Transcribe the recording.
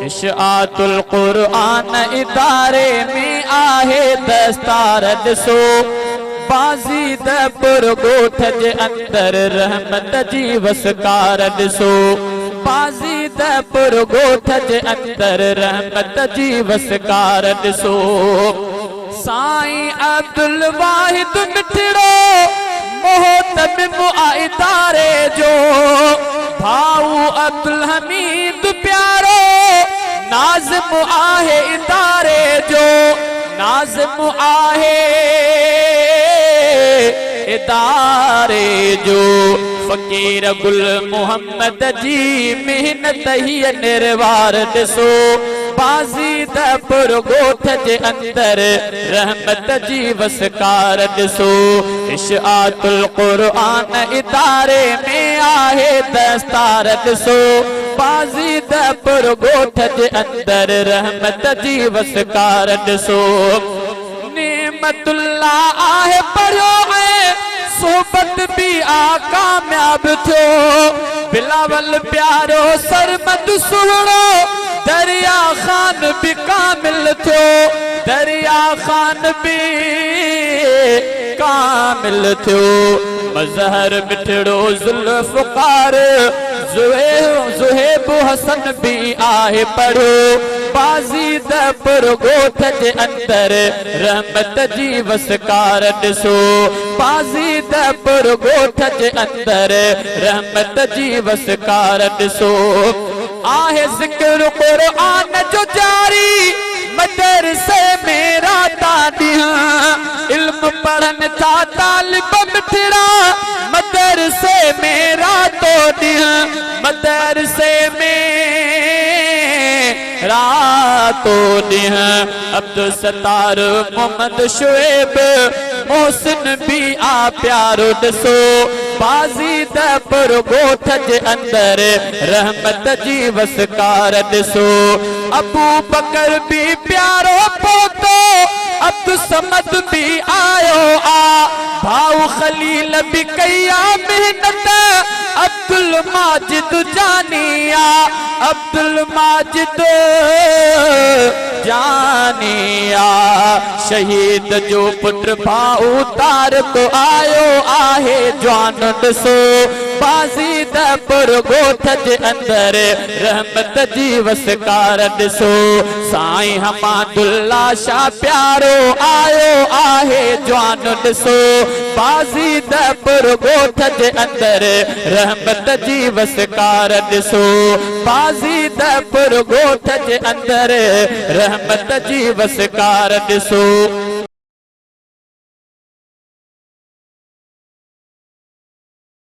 इशाअतुल क़ुरआन इदारे में आहे दस्तार ॾिसो बाज़ी दपुर ॻोठ जे अंदर रहमत जी वसकार ॾिसो बाज़ी दपुर ॻोठ जे अंदर रहमत जी वसकार ॾिसो साईं अब्दुल वाहिद मिठड़ो मोहतमिम इदारे जो भाऊ अब्दुल हमीद प्यारो नाज़िम आहे इदारे जो नाज़िम आहे इदारे जो फ़कीर गुल मोहम्मद जी मेहनत ही निर्वार ॾिसो बाज़ी दपुर ॻोठ जे अंदर रहमत जी वसकार ॾिसो इशाअतुल क़ुरआन इदारे में आहे दस्तार ॾिसो बाज़ी दपुर ॻोठ जे अंदर रहमत जी वसकार ॾिसो नेमतुल्ला आहे पढ़ियो ऐं सोबत भी आ कामयाब थियो बिलावल प्यारो सरमद सुहिणो दरिया खान भी कामिल थियो दरिया खान भी कामिल थियो मज़हर मिठड़ो ज़ुल्फ़कार ज़ुहैब हसन भी आहे पढ़ो बाज़ी दपुर ॻोठ जे अंदर रहमत जी वसकार ॾिसो बाज़ी दपुर ॻोठ जे अंदर रहमत जी वसकार ॾिसो आहे ज़िक्र क़ुरआन जो जारी मदरसे में राता ॾींहं इल्म पढ़न था तालिब मिठड़ा मदरसे में रातो ॾींहं मदरसे में रातो ॾींहं अब्दुल सत्तार मोहम्मद शुएब मोहसिन भी आ प्यारो ॾिसो बाज़ी दपुर ॻोठ जे अंदर रहमत जी वसकार ॾिसो अबू बकर भी प्यारो पोतो अब्दुल समद भी आयो आ भाऊ खलील भी कया मेहनत अब्दुल माजिद जानिया अब्दुल माजिद जानिया शहीद जो पुत्र भाऊ तारिक आयो आहे जवान ॾिसो बाज़ी दपुर ॻोठ जे अंदर रहमत जी वसकार ॾिसो साईं हमादुल्ला शाह प्यारो आयो आहे जवान ॾिसो बाज़ी दपुर ॻोठ जे अंदर रहमत जी वसकार ॾिसो बाज़ी दपुर ॻोठ जे अंदर रहमत जी वसकार ॾिसो